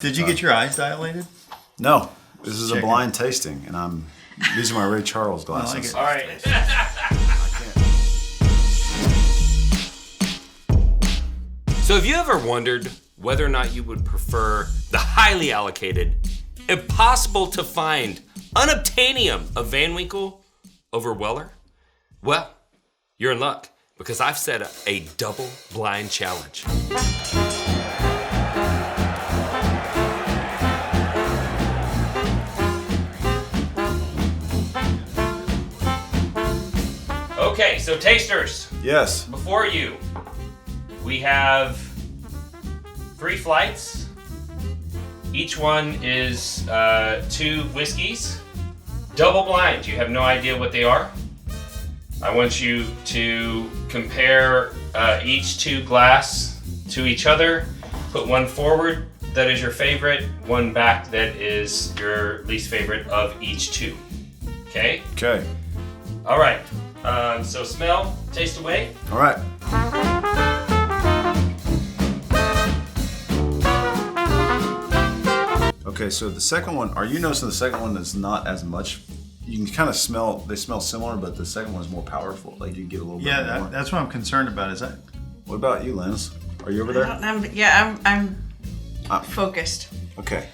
Did you get your eyes dilated? No. This is a blind tasting, and these are my Ray Charles glasses. All right. So have you ever wondered whether or not you would prefer the highly allocated, impossible to find, unobtainium of Van Winkle over Weller? Well, you're in luck, because I've set up a double blind challenge. Okay, so tasters. Yes. Before you, we have 3 flights. Each one is 2 whiskeys. Double blind, you have no idea what they are. I want you to compare each 2 glass to each other. Put one forward that is your favorite, one back that is your least favorite of each 2. Okay? Okay. All right. So smell, taste away. All right. Okay, so the second one, are you noticing the second one is not as much? You can kind of smell, they smell similar, but the second one is more powerful. Like you get a little bit more. That's what I'm concerned about. Is that? What about you, Linus? Are you over there? I'm focused. Okay.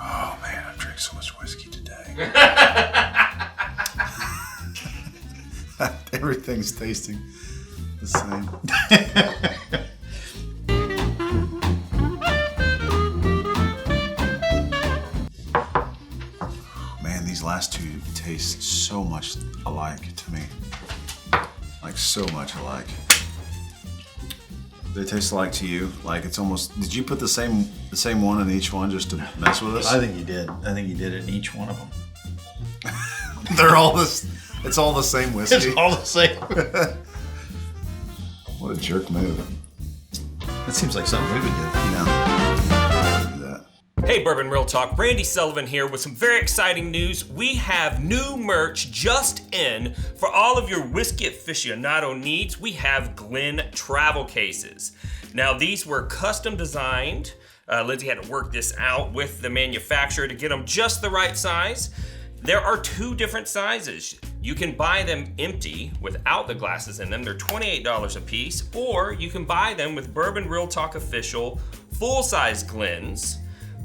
Oh man, I've drank so much whiskey today. Everything's tasting the same. Man, these last 2 taste so much alike to me. Like so much alike. They taste alike to you? Like it's almost. Did you put the same one in each one just to mess with us? I think you did. I think you did it in each one of them. They're all this. It's all the same whiskey. It's all the same. What a jerk move. That seems like something we would do. No. Do that. Hey, Bourbon Real Talk, Randy Sullivan here with some very exciting news. We have new merch just in for all of your whiskey aficionado needs. We have Glen travel cases. Now, these were custom designed. Lindsay had to work this out with the manufacturer to get them just the right size. There are 2 different sizes. You can buy them empty without the glasses in them. They're $28 a piece, or you can buy them with Bourbon Real Talk official full-size Glens.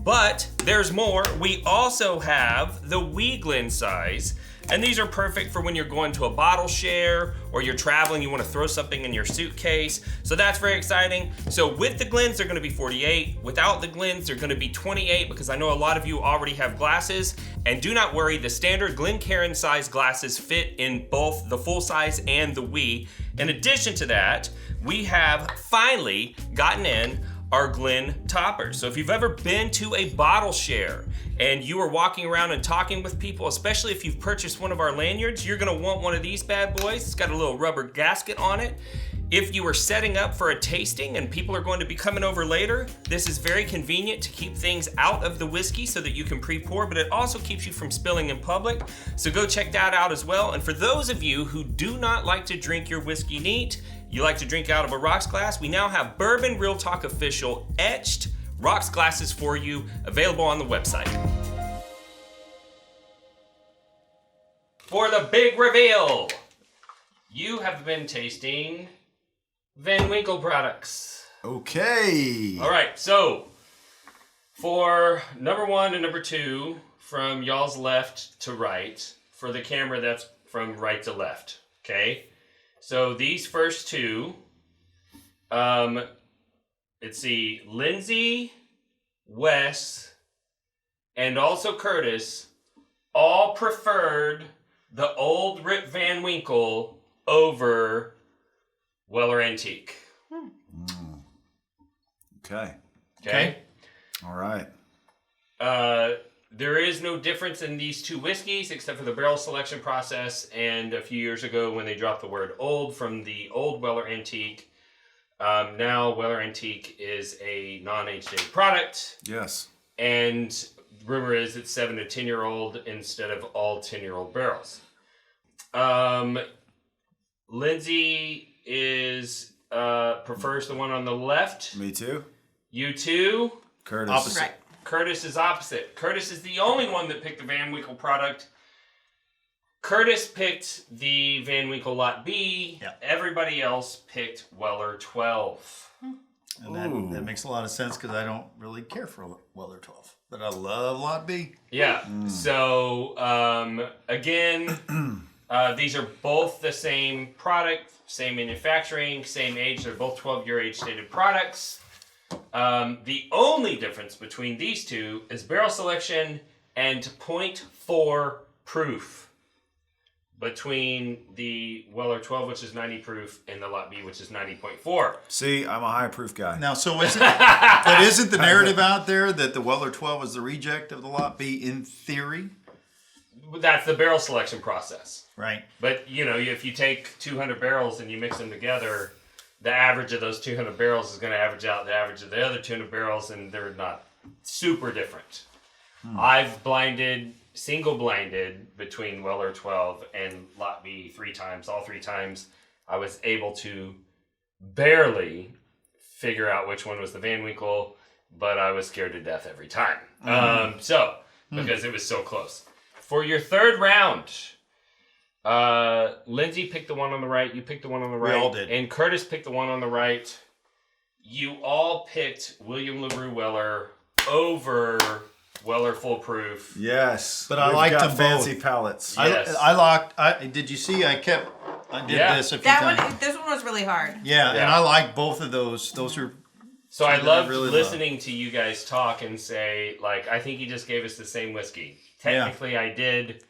But there's more. We also have the wee Glen size, and these are perfect for when you're going to a bottle share or you're traveling, you want to throw something in your suitcase. So that's very exciting. So with the Glens, they're going to be 48. Without the Glens, they're going to be 28 because I know a lot of you already have glasses. And do not worry, the standard Glencairn size glasses fit in both the full size and the wee. In addition to that, we have finally gotten in our Glen toppers. So if you've ever been to a bottle share and you are walking around and talking with people, especially if you've purchased one of our lanyards, you're gonna want one of these bad boys. It's got a little rubber gasket on it. If you are setting up for a tasting and people are going to be coming over later, this is very convenient to keep things out of the whiskey so that you can pre-pour, but it also keeps you from spilling in public. So go check that out as well. And for those of you who do not like to drink your whiskey neat, you like to drink out of a rocks glass, we now have Bourbon Real Talk official etched rocks glasses for you, available on the website. For the big reveal, you have been tasting Van Winkle products. Okay. All right, so for number 1 and number 2, from y'all's left to right, for the camera that's from right to left, okay? So these first 2, let's see, Lindsay, Wes, and also Curtis all preferred the old Rip Van Winkle over Weller Antique. Okay. Okay? All right. There is no difference in these 2 whiskeys except for the barrel selection process, and a few years ago when they dropped the word old from the old Weller Antique. Now Weller Antique is a non-aged product. Yes. And rumor is it's 7 to 10-year-old instead of all 10-year-old barrels. Lindsay prefers the one on the left. Me too. You too. Curtis. Opposite. Right. Curtis is opposite. Curtis is the only one that picked the Van Winkle product. Curtis picked the Van Winkle Lot B. Yeah. Everybody else picked Weller 12. And that makes a lot of sense because I don't really care for Weller 12. But I love Lot B. Yeah. So, again, these are both the same product, same manufacturing, same age. They're both 12-year age-stated products. The only difference between these two is barrel selection and 0.4 proof between the Weller 12, which is 90 proof, and the Lot B, which is 90.4. See, I'm a high proof guy. Now, so isn't the narrative out there that the Weller 12 is the reject of the Lot B in theory? That's the barrel selection process. Right. But, if you take 200 barrels and you mix them together, the average of those 200 barrels is going to average out the average of the other 200 barrels, and they're not super different. I've single blinded between Weller 12 and Lot B 3 times. All 3 times I was able to barely figure out which one was the Van Winkle, but I was scared to death every time. Because it was so close. For your third round, Lindsay picked the one on the right, you picked the one on the right. We all did. And Curtis picked the one on the right. You all picked William LaRue Weller over Weller Full Proof. Yes. But I We've liked got them fancy both. palettes. Yes. Did you see I did Yeah. this a few That times. one, this one was really hard. Yeah, Yeah. and I like both of those. Those are... So I Something loved I really listening to you guys talk and say, I think you just gave us the same whiskey. Technically, I did.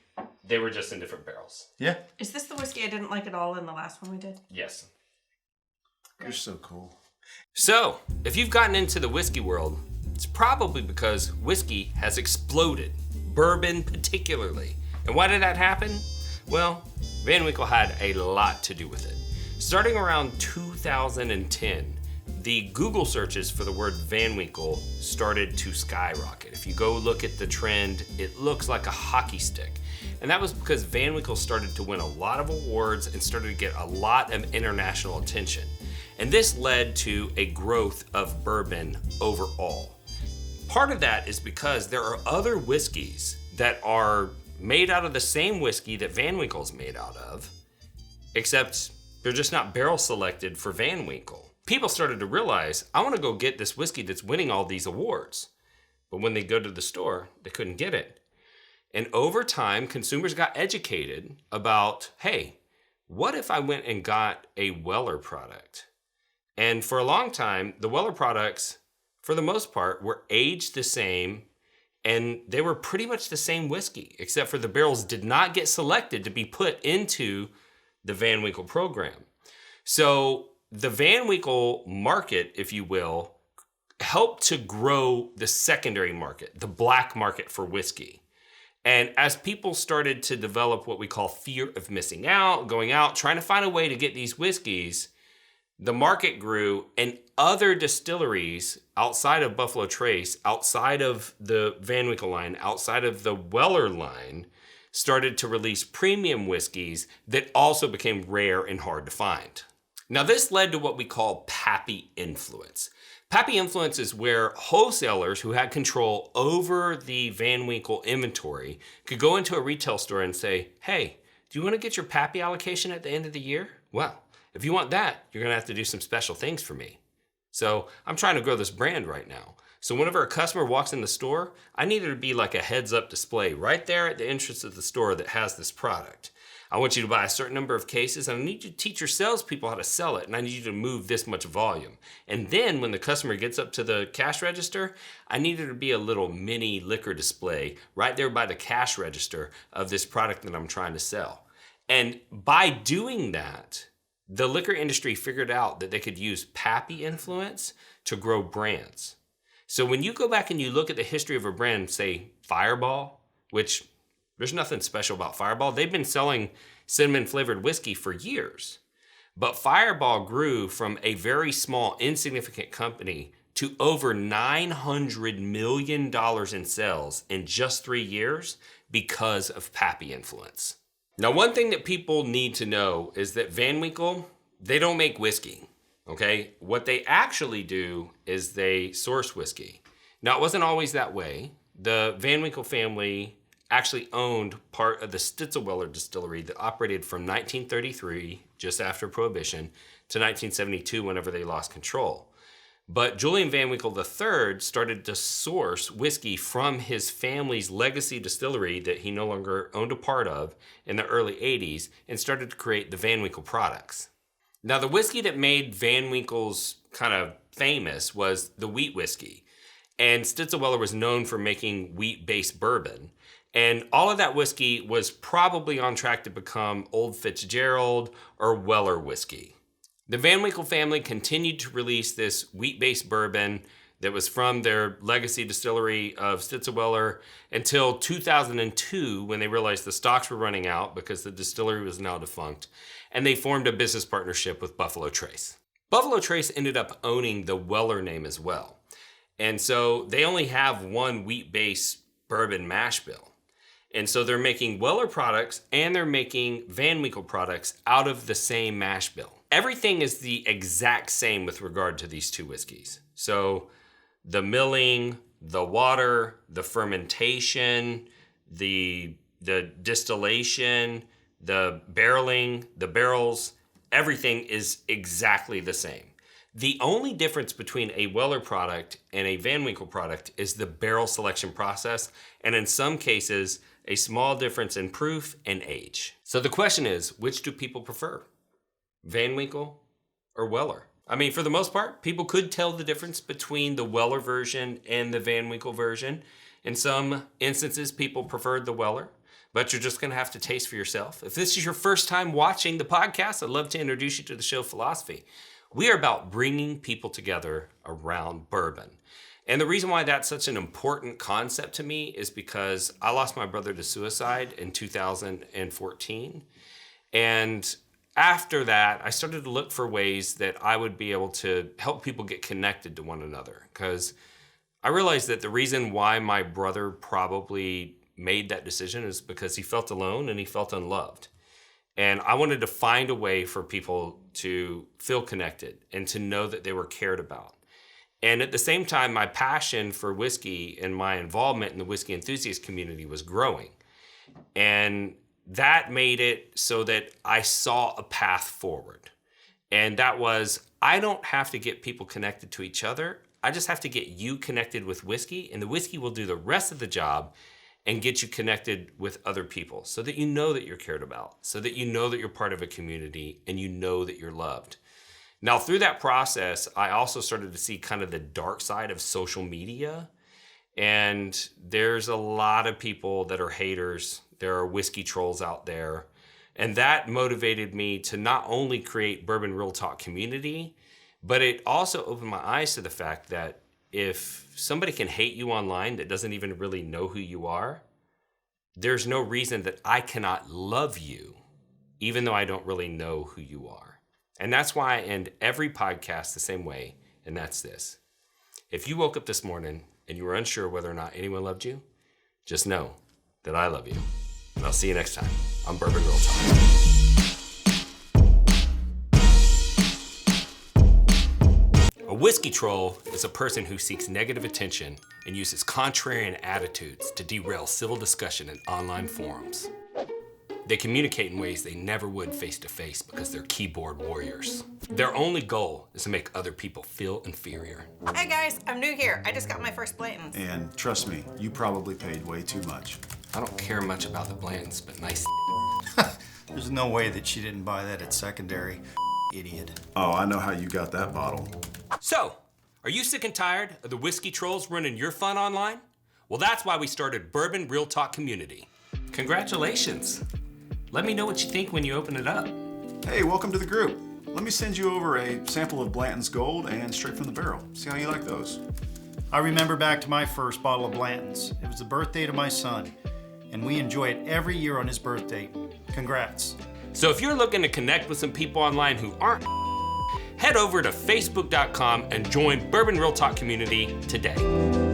They were just in different barrels. Yeah. Is this the whiskey I didn't like at all in the last one we did? Yes. You're so cool. So, if you've gotten into the whiskey world, it's probably because whiskey has exploded. Bourbon particularly. And why did that happen? Well, Van Winkle had a lot to do with it. Starting around 2010, the Google searches for the word Van Winkle started to skyrocket. If you go look at the trend, it looks like a hockey stick. And that was because Van Winkle started to win a lot of awards and started to get a lot of international attention. And this led to a growth of bourbon overall. Part of that is because there are other whiskeys that are made out of the same whiskey that Van Winkle's made out of, except they're just not barrel selected for Van Winkle. People started to realize, I want to go get this whiskey that's winning all these awards. But when they go to the store, they couldn't get it. And over time, consumers got educated about, hey, what if I went and got a Weller product? And for a long time, the Weller products, for the most part, were aged the same, and they were pretty much the same whiskey, except for the barrels did not get selected to be put into the Van Winkle program. So the Van Winkle market, if you will, helped to grow the secondary market, the black market for whiskey. And as people started to develop what we call fear of missing out, going out, trying to find a way to get these whiskeys, the market grew, and other distilleries outside of Buffalo Trace, outside of the Van Winkle line, outside of the Weller line, started to release premium whiskeys that also became rare and hard to find. Now, this led to what we call pappy influence. Pappy influence is where wholesalers who had control over the Van Winkle inventory could go into a retail store and say, hey, do you want to get your pappy allocation at the end of the year? Well, if you want that, you're going to have to do some special things for me. So I'm trying to grow this brand right now. So whenever a customer walks in the store, I need there to be like a heads-up display right there at the entrance of the store that has this product. I want you to buy a certain number of cases, and I need you to teach your salespeople how to sell it, and I need you to move this much volume. And then when the customer gets up to the cash register, I need there to be a little mini liquor display right there by the cash register of this product that I'm trying to sell. And by doing that, the liquor industry figured out that they could use pappy influence to grow brands. So when you go back and you look at the history of a brand, say Fireball, which there's nothing special about Fireball. They've been selling cinnamon flavored whiskey for years. But Fireball grew from a very small, insignificant company to over $900 million in sales in just 3 years because of pappy influence. Now, one thing that people need to know is that Van Winkle, they don't make whiskey, okay? What they actually do is they source whiskey. Now, it wasn't always that way. The Van Winkle family actually owned part of the Stitzelweller distillery that operated from 1933, just after Prohibition, to 1972, whenever they lost control. But Julian Van Winkle III started to source whiskey from his family's legacy distillery that he no longer owned a part of in the early 80s and started to create the Van Winkle products. Now, the whiskey that made Van Winkle's kind of famous was the wheat whiskey. And Stitzelweller was known for making wheat-based bourbon. And all of that whiskey was probably on track to become Old Fitzgerald or Weller whiskey. The Van Winkle family continued to release this wheat-based bourbon that was from their legacy distillery of Stitzelweller until 2002, when they realized the stocks were running out because the distillery was now defunct, and they formed a business partnership with Buffalo Trace. Buffalo Trace ended up owning the Weller name as well. And so they only have one wheat-based bourbon mash bill. And so they're making Weller products and they're making Van Winkle products out of the same mash bill. Everything is the exact same with regard to these two whiskeys. So the milling, the water, the fermentation, the distillation, the barreling, the barrels, everything is exactly the same. The only difference between a Weller product and a Van Winkle product is the barrel selection process, and in some cases, a small difference in proof and age. So the question is, which do people prefer? Van Winkle or Weller? I mean, for the most part, people could tell the difference between the Weller version and the Van Winkle version. In some instances, people preferred the Weller, but you're just gonna have to taste for yourself. If this is your first time watching the podcast, I'd love to introduce you to the show Philosophy. We are about bringing people together around bourbon. And the reason why that's such an important concept to me is because I lost my brother to suicide in 2014. And after that, I started to look for ways that I would be able to help people get connected to one another. Because I realized that the reason why my brother probably made that decision is because he felt alone and he felt unloved. And I wanted to find a way for people to feel connected and to know that they were cared about. And at the same time, my passion for whiskey and my involvement in the whiskey enthusiast community was growing. And that made it so that I saw a path forward. And that was, I don't have to get people connected to each other. I just have to get you connected with whiskey, and the whiskey will do the rest of the job and get you connected with other people so that you know that you're cared about, so that you know that you're part of a community and you know that you're loved. Now, through that process, I also started to see kind of the dark side of social media. And there's a lot of people that are haters. There are whiskey trolls out there. And that motivated me to not only create Bourbon Real Talk community, but it also opened my eyes to the fact that if somebody can hate you online that doesn't even really know who you are, there's no reason that I cannot love you, even though I don't really know who you are. And that's why I end every podcast the same way, and that's this. If you woke up this morning and you were unsure whether or not anyone loved you, just know that I love you. And I'll see you next time on Bourbon Real Talk. A whiskey troll is a person who seeks negative attention and uses contrarian attitudes to derail civil discussion in online forums. They communicate in ways they never would face-to-face because they're keyboard warriors. Their only goal is to make other people feel inferior. Hey guys, I'm new here. I just got my first Blanton's. And trust me, you probably paid way too much. I don't care much about the Blantons, but nice. There's no way that she didn't buy that at secondary. Idiot. Oh, I know how you got that bottle. So, are you sick and tired of the whiskey trolls running your fun online? Well, that's why we started Bourbon Real Talk Community. Congratulations. Let me know what you think when you open it up. Hey, welcome to the group. Let me send you over a sample of Blanton's Gold and straight from the barrel. See how you like those. I remember back to my first bottle of Blanton's. It was the birthday to my son, and we enjoy it every year on his birthday. Congrats. So if you're looking to connect with some people online who aren't, head over to facebook.com and join Bourbon Real Talk Community today.